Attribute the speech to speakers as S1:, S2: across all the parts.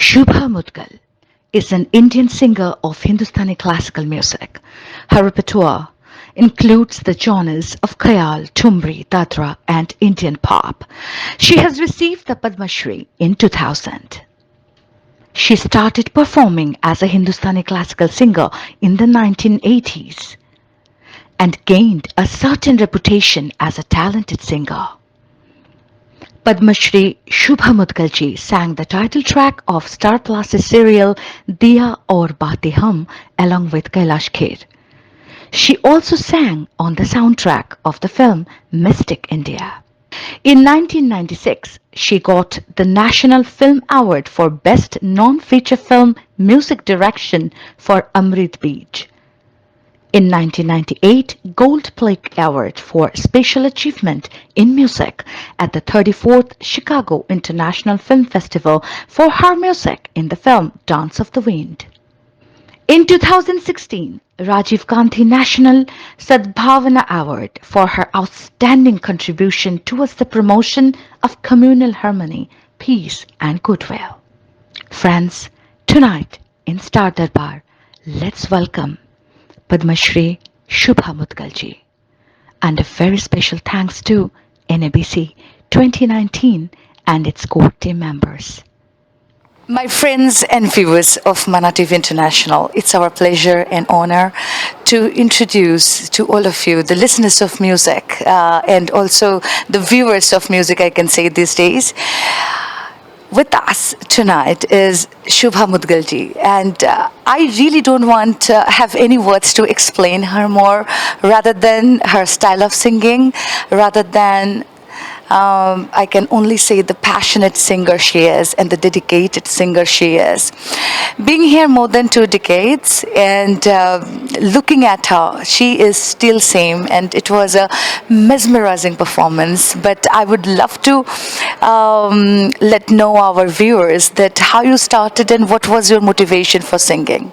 S1: Shubha Mudgal is an Indian singer of Hindustani classical music. Her repertoire includes the genres of Khayal, Thumri, Dadra, and Indian pop. She has received the Padma Shri in 2000. She started performing as a Hindustani classical singer in the 1980s and gained a certain reputation as a talented singer. Padma Shri Shubha Mudgal ji sang the title track of Star Plus's serial Diya Aur Baatein Hum along with Kailash Kher. She also sang on the soundtrack of the film Mystic India. In 1996, she got the National Film Award for Best Non-Feature Film Music Direction for Amrit Beach. In 1998, Gold Plaque Award for Special Achievement in Music at the 34th Chicago International Film Festival for her music in the film Dance of the Wind. In 2016, Rajiv Gandhi National Sadbhavana Award for her outstanding contribution towards the promotion of communal harmony, peace and goodwill. Friends, tonight in Star Darbar, let's welcome Padma Shri Shubha Mudgal ji. And a very special thanks to NABC 2019 and its core team members. My friends and viewers of Mana TV International, it's our pleasure and honor to introduce to all of you, the listeners of music, and also the viewers of music, I can say these days. With us tonight is Shubha Mudgal ji, and I really don't want to have any words to explain her more, rather than her style of singing, rather than I can only say the passionate singer she is and the dedicated singer she is. Being here more than 2 decades and looking at her, she is still same, and it was a mesmerizing performance. But I would love to let know our viewers that how you started and what was your motivation for singing.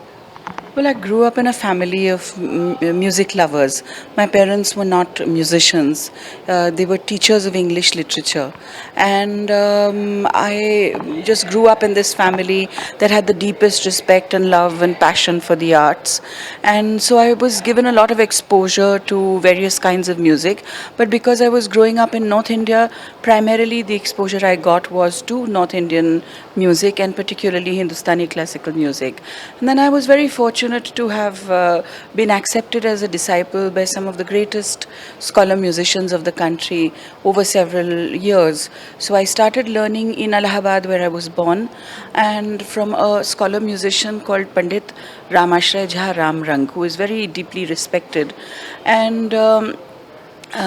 S2: Well, I grew up in a family of music lovers. My parents were not musicians. They were teachers of English literature. And I just grew up in this family that had the deepest respect and love and passion for the arts. And so I was given a lot of exposure to various kinds of music. But because I was growing up in North India, primarily the exposure I got was to North Indian music and particularly Hindustani classical music. And then I was very fortunate to have been accepted as a disciple by some of the greatest scholar musicians of the country over several years. So I started learning in Allahabad, where I was born, and from a scholar musician called Pandit Ramashray Jha Ram Rang, who is very deeply respected. And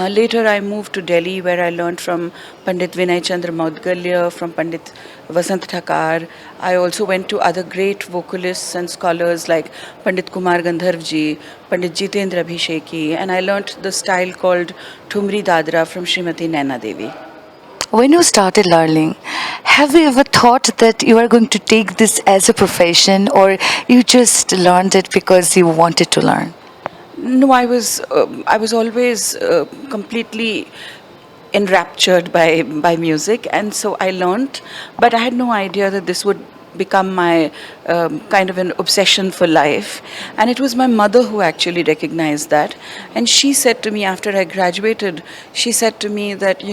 S2: later I moved to Delhi, where I learned from Pandit Vinay Chandra Maudgalya, from Pandit Vasant Thakar. I also went to other great vocalists and scholars like Pandit Kumar Gandharv ji, Pandit Jitendra Abhisheki, and I learnt the style called Thumri Dadra from Srimati Naina Devi.
S1: When you started learning, have you ever thought that you are going to take this as a profession, or you just learned it because you wanted to learn?
S2: No, I was always completely enraptured by music, and so I learnt, but I had no idea that this would become my kind of an obsession for life. And it was my mother who actually recognized that, and she said to me after I graduated, she said to me that,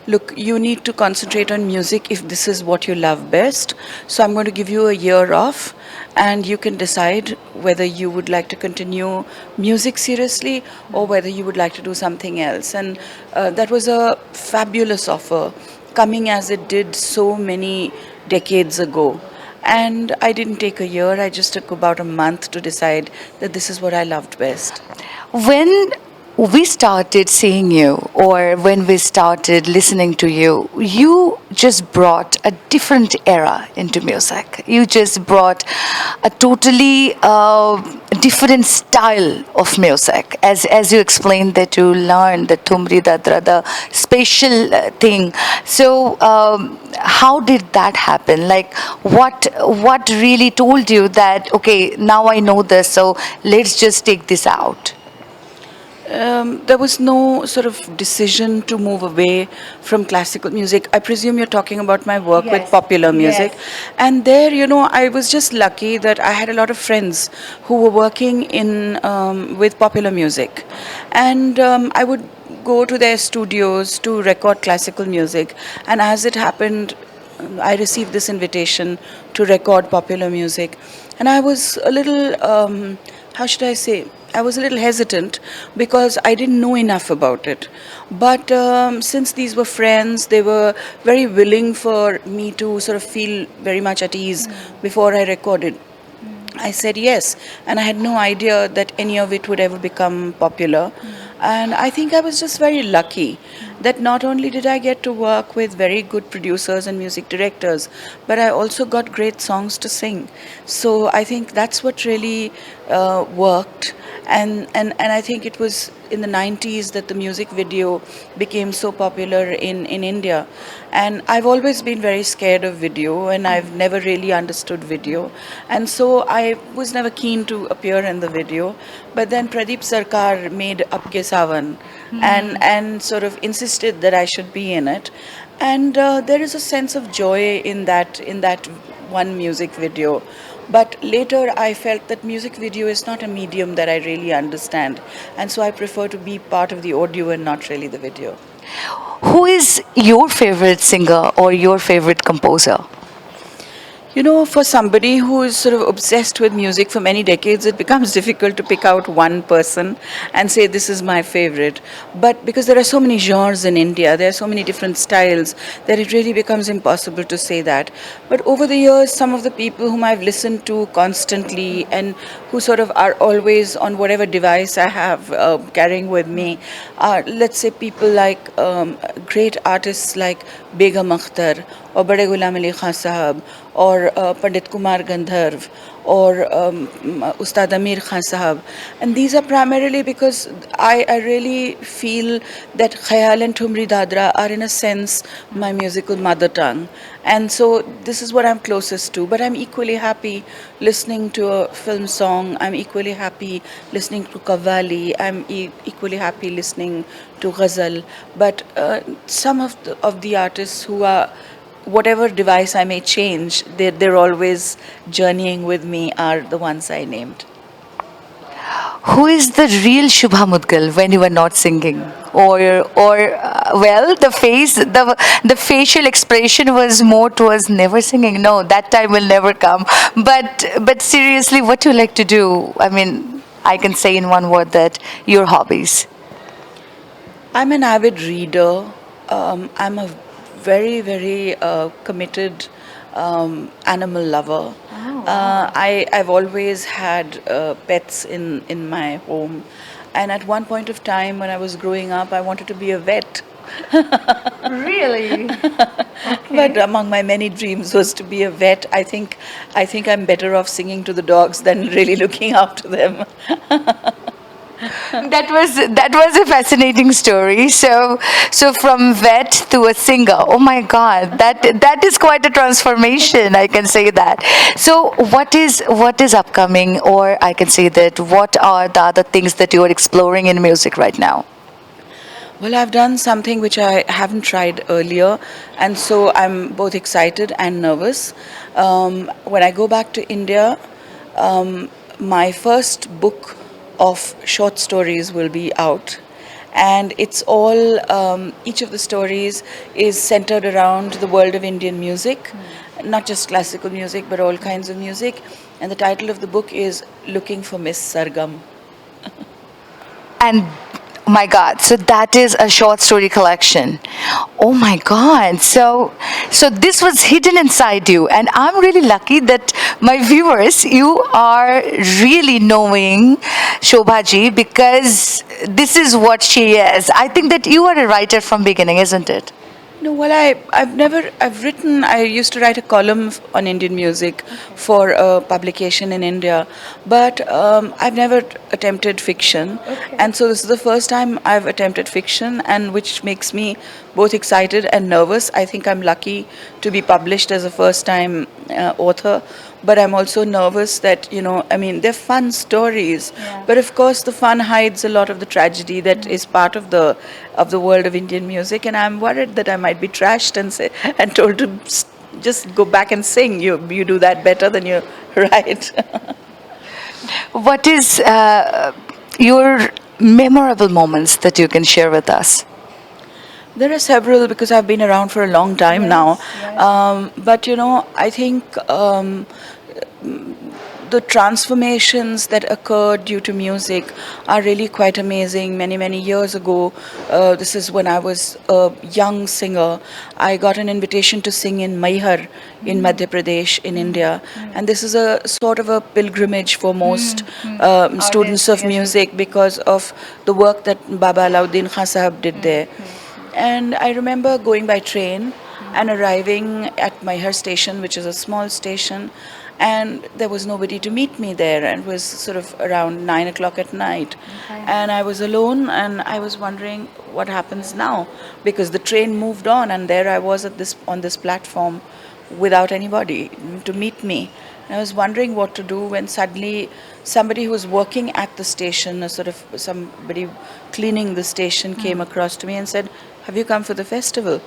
S2: look, you need to concentrate on music if this is what you love best. So I'm going to give you a year off, and you can decide whether you would like to continue music seriously or whether you would like to do something else. And that was a fabulous offer, coming as it did so many decades ago. And I didn't take a year, I just took about a month to decide that this is what I loved best.
S1: When we started seeing you, or when we started listening to you, you just brought a different era into music. You just brought a totally different style of music. As you explained that you learned the Thumri Dadra, the special thing. So how did that happen? Like what really told you that, okay, now I know this, so let's just take this out?
S2: There was no sort of decision to move away from classical music. I presume you're talking about my work with
S1: Yes,
S2: popular music.
S1: yes.
S2: And there, I was just lucky that I had a lot of friends who were working in with popular music. And I would go to their studios to record classical music. And as it happened, I received this invitation to record popular music. And I was a little, how should I say? I was a little hesitant because I didn't know enough about it. But since these were friends, they were very willing for me to sort of feel very much at ease before I recorded. I said yes, and I had no idea that any of it would ever become popular. And I think I was just very lucky that not only did I get to work with very good producers and music directors, but I also got great songs to sing. So I think that's what really worked. And I think it was in the 90s that the music video became so popular in India. And I've always been very scared of video and I've never really understood video. And so I was never keen to appear in the video. But then Pradeep Sarkar made Apke Savan and sort of insisted that I should be in it. And there is a sense of joy in that one music video. But later I felt that music video is not a medium that I really understand. And so I prefer to be part of the audio and not really the video.
S1: Who is your favorite singer or your favorite composer?
S2: For somebody who is sort of obsessed with music for many decades, it becomes difficult to pick out one person and say, this is my favorite. But because there are so many genres in India, there are so many different styles, that it really becomes impossible to say that. But over the years, some of the people whom I've listened to constantly and who sort of are always on whatever device I have carrying with me are, let's say, people like great artists like Begum Akhtar or Bade Ghulam Ali Khan Sahab or Pandit Kumar Gandharv or Ustad Amir Khan Sahab. And these are primarily because I really feel that Khayal and Thumri Dadra are in a sense my musical mother tongue. And so this is what I'm closest to. But I'm equally happy listening to a film song. I'm equally happy listening to Qawwali. I'm equally happy listening to Ghazal. But some of the artists who are, whatever device I may change, they're always journeying with me, are the ones I named.
S1: Who is the real Shubha Mudgal when you are not singing? Well, the facial expression was more towards never singing. No, that time will never come. But seriously, what do you like to do? I mean, I can say in one word that your hobbies.
S2: I'm an avid reader. I'm a very, very committed animal lover. I've always had pets in my home. And at one point of time when I was growing up, I wanted to be a vet.
S1: Really?
S2: But among my many dreams was to be a vet. I think I'm better off singing to the dogs than really looking after them.
S1: That was a fascinating story. So from vet to a singer. Oh my God, that is quite a transformation. I can say that. So what is upcoming, or I can say that what are the other things that you are exploring in music right now?
S2: Well, I've done something which I haven't tried earlier, and so I'm both excited and nervous. When I go back to India, my first book of short stories will be out, and it's all, each of the stories is centered around the world of Indian music, not just classical music, but all kinds of music. And the title of the book is Looking for Miss Sargam.
S1: And my God, so that is a short story collection. Oh my God. So this was hidden inside you. And I'm really lucky that my viewers, you are really knowing Shobhaji, because this is what she is. I think that you are a writer from beginning, isn't it?
S2: No, well, I've written, I used to write a column on Indian music for a publication in India, but I've never attempted fiction. And so this is the first time I've attempted fiction, and which makes me both excited and nervous. I think I'm lucky to be published as a first time author. but I'm also nervous that, I mean, they're fun stories, but of course the fun hides a lot of the tragedy that is part of the world of Indian music, and I'm worried that I might be trashed and told to just go back and sing. You do that better than you write.
S1: What is your memorable moments that you can share with us?
S2: There are several because I've been around for a long time now. But I think the transformations that occurred due to music are really quite amazing. Many, many years ago, this is when I was a young singer, I got an invitation to sing in Maihar in Madhya Pradesh in India. And this is a sort of a pilgrimage for most students of music because of the work that Baba Alauddin Khan Sahab did there. And I remember going by train and arriving at Maihar station, which is a small station, and there was nobody to meet me there. And it was sort of around 9 o'clock at night. And I was alone, and I was wondering what happens now because the train moved on, and there I was on this platform without anybody to meet me. And I was wondering what to do when suddenly somebody who was working at the station, a sort of somebody cleaning the station, came across to me and said, "Have you come for the festival?"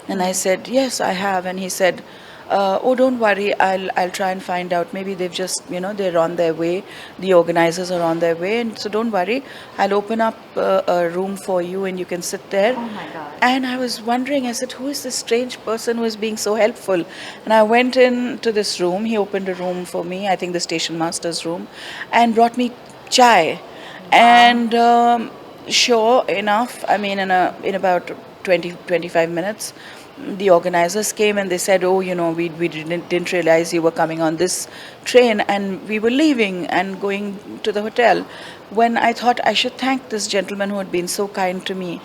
S2: And I said, "Yes, I have." And he said, "Oh, don't worry. I'll try and find out. Maybe they've just, they're on their way. The organizers are on their way, and so don't worry. I'll open up a room for you, and you can sit there." Oh my God! And I was wondering. I said, "Who is this strange person who is being so helpful?" And I went into this room. He opened a room for me. I think the station master's room, and brought me chai. And sure enough, I mean, in about 20-25 minutes, the organizers came and they said, "Oh, we didn't realize you were coming on this train," and we were leaving and going to the hotel. When I thought I should thank this gentleman who had been so kind to me,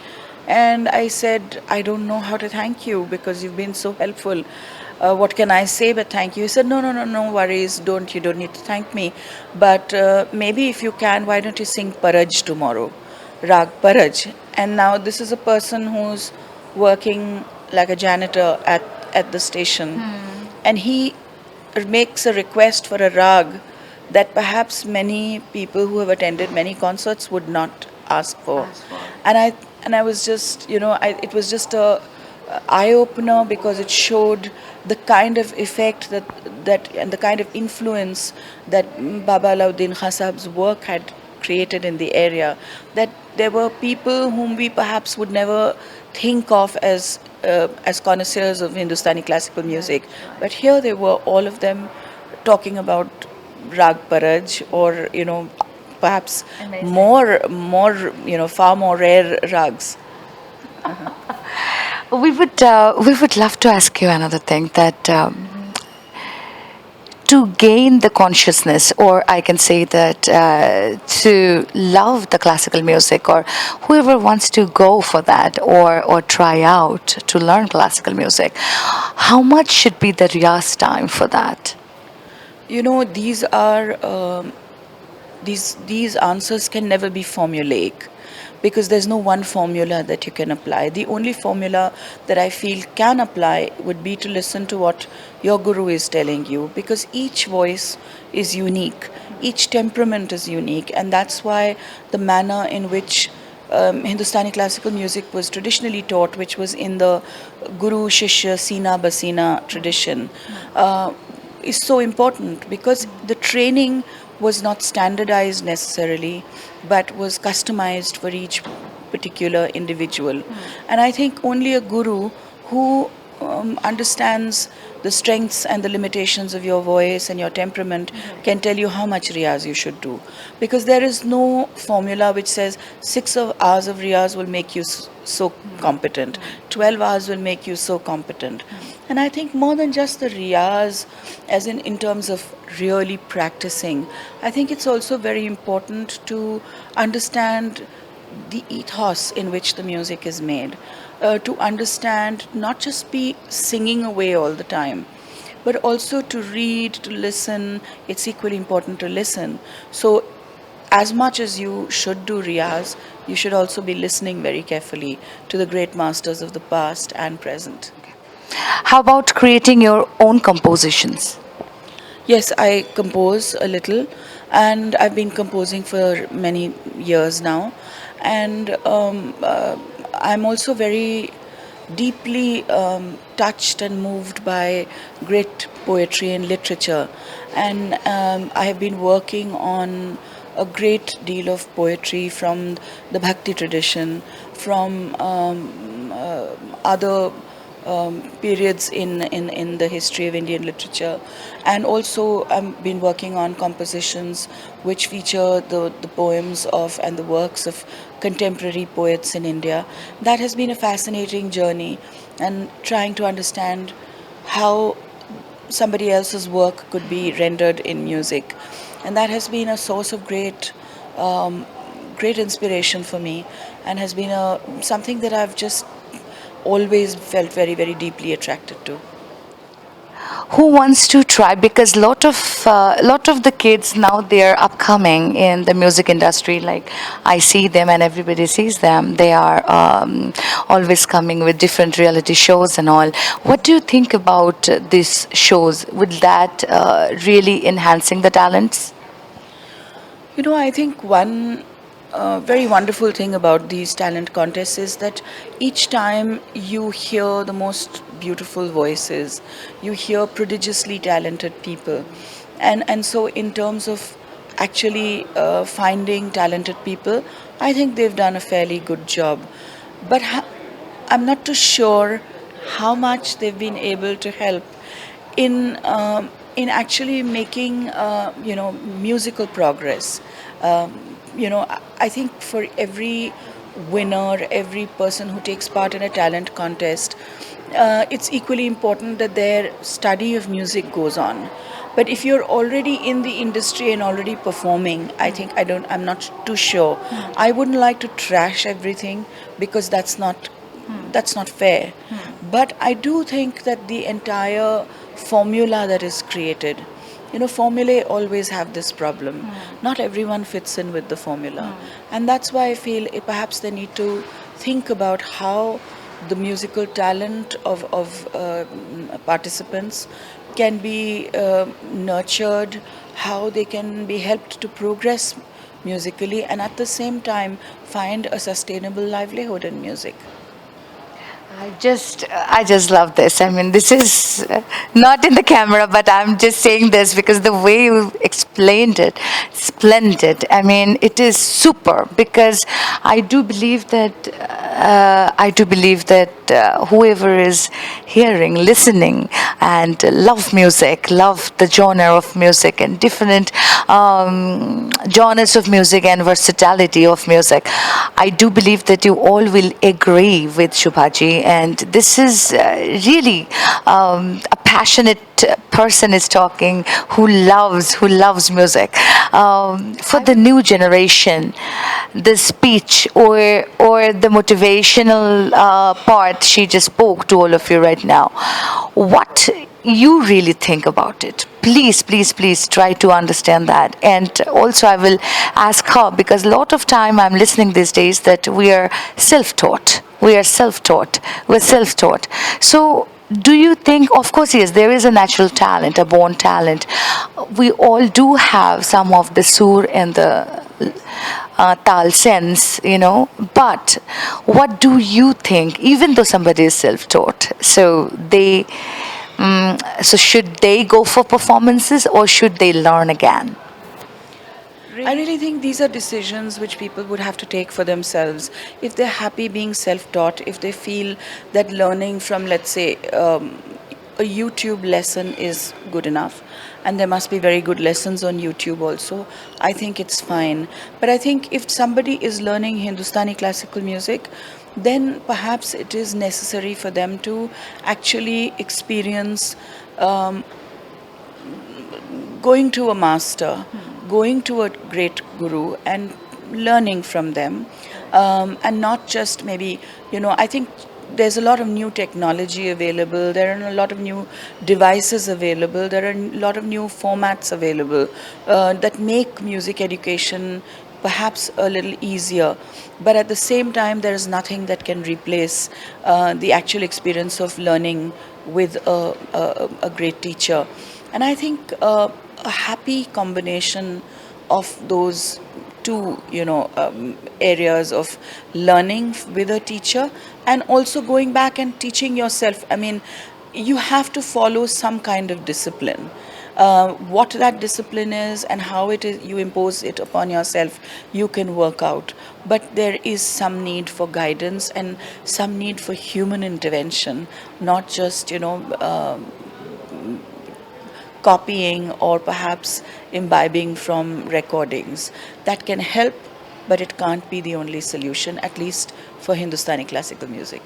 S2: and I said, "I don't know how to thank you because you've been so helpful. What can I say but thank you?" He said, "No, no, no, no worries. You don't need to thank me. But maybe if you can, why don't you sing Paraj tomorrow? Rag Paraj." And now this is a person who's working like a janitor at the station. And he makes a request for a rag that perhaps many people who have attended many concerts would not ask for. And I was just, it was just a eye opener because it showed the kind of effect that and the kind of influence that Baba Alauddin Khan Sahib's work had created in the area, that there were people whom we perhaps would never think of as connoisseurs of Hindustani classical music, but here they were, all of them talking about Rag Paraj, or perhaps far more rare rags.
S1: We would love to ask you another thing, that to gain the consciousness, or I can say that to love the classical music, or whoever wants to go for that, or try out to learn classical music, how much should be the riyaz time for that?
S2: These are these answers can never be formulaic because there's no one formula that you can apply. The only formula that I feel can apply would be to listen to what your guru is telling you, because each voice is unique, each temperament is unique, and that's why the manner in which Hindustani classical music was traditionally taught, which was in the Guru Shishya Sina Basina tradition, is so important, because the training was not standardized necessarily, but was customized for each particular individual. And I think only a guru who understands the strengths and the limitations of your voice and your temperament can tell you how much riyaz you should do. Because there is no formula which says 6 hours of riyaz will make you so competent, 12 hours will make you so competent. And I think more than just the riyaz, as in terms of really practicing, I think it's also very important to understand the ethos in which the music is made, to understand, not just be singing away all the time, but also to read, to listen. It's equally important to listen. So, as much as you should do riyaz, you should also be listening very carefully to the great masters of the past and present.
S1: How about creating your own compositions?
S2: Yes, I compose a little, and I've been composing for many years now. And I'm also very deeply touched and moved by great poetry and literature. And I have been working on a great deal of poetry from the Bhakti tradition, from other periods in the history of Indian literature. And also, I've been working on compositions which feature the poems of and the works of contemporary poets in India. That has been a fascinating journey, and trying to understand how somebody else's work could be rendered in music. And that has been a source of um, great inspiration for me, and has been something that I've just always felt very, very deeply attracted to.
S1: Who wants to try? Because lot of the kids now, they're upcoming in the music industry. Like, I see them and everybody sees them. They are always coming with different reality shows and all. What do you think about these shows? Would that really enhancing the talents?
S2: I think one very wonderful thing about these talent contests is that each time you hear the most beautiful voices, you hear prodigiously talented people. And so, in terms of actually finding talented people, I think they've done a fairly good job. But I'm not too sure how much they've been able to help in actually making musical progress. I think for every winner, every person who takes part in a talent contest, it's equally important that their study of music goes on. But if you're already in the industry and already performing, I'm not too sure. I wouldn't like to trash everything, because that's not fair. But I do think that the entire formula that is created, formulae always have this problem. Not everyone fits in with the formula. And that's why I feel perhaps they need to think about how the musical talent of participants can be nurtured, how they can be helped to progress musically, and at the same time find a sustainable livelihood in music.
S1: I just love this. I mean, this is not in the camera, but I'm just saying this because the way you explained it, splendid. I mean, it is super because I do believe that whoever is hearing, listening, and love music, love the genre of music and different genres of music and versatility of music. I do believe that you all will agree with Shubhaji, and this is really a passionate person is talking who loves music. For the new generation, the speech or the motivational part she just spoke to all of you right now, what you really think about it? Please try to understand that. And also I will ask her, because a lot of time I'm listening these days that we're self-taught. So do you think, of course, yes, there is a natural talent, a born talent. We all do have some of the sur and the tal sense, but what do you think, even though somebody is self-taught, so should they go for performances or should they learn again?
S2: I really think these are decisions which people would have to take for themselves. If they're happy being self taught, if they feel that learning from, let's say, a YouTube lesson is good enough, and there must be very good lessons on YouTube also, I think it's fine. But I think if somebody is learning Hindustani classical music, then perhaps it is necessary for them to actually experience going to a master, going to a great guru, and learning from them, and not just maybe, I think there's a lot of new technology available, there are a lot of new devices available, there are a lot of new formats available that make music education perhaps a little easier. But at the same time, there is nothing that can replace the actual experience of learning with a great teacher. And I think a happy combination of those two, areas of learning with a teacher and also going back and teaching yourself. I mean, you have to follow some kind of discipline. What that discipline is and how it is you impose it upon yourself, you can work out. But there is some need for guidance and some need for human intervention, not just copying or perhaps imbibing from recordings. That can help, but it can't be the only solution, at least for Hindustani classical music.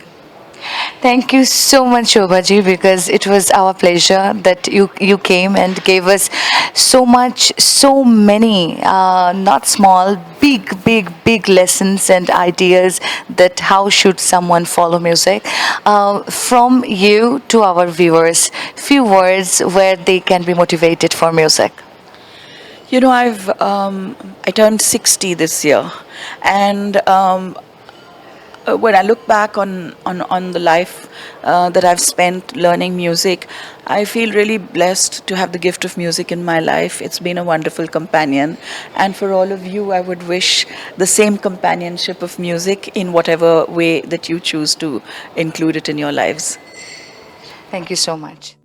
S3: Thank you so much, Shobhaji, because it was our pleasure that you came and gave us so much, so many, not small, big lessons and ideas that how should someone follow music. From you to our viewers, few words where they can be motivated for music.
S2: I turned 60 this year, and when I look back on the life that I've spent learning music, I feel really blessed to have the gift of music in my life. It's been a wonderful companion. And for all of you, I would wish the same companionship of music in whatever way that you choose to include it in your lives.
S3: Thank you so much.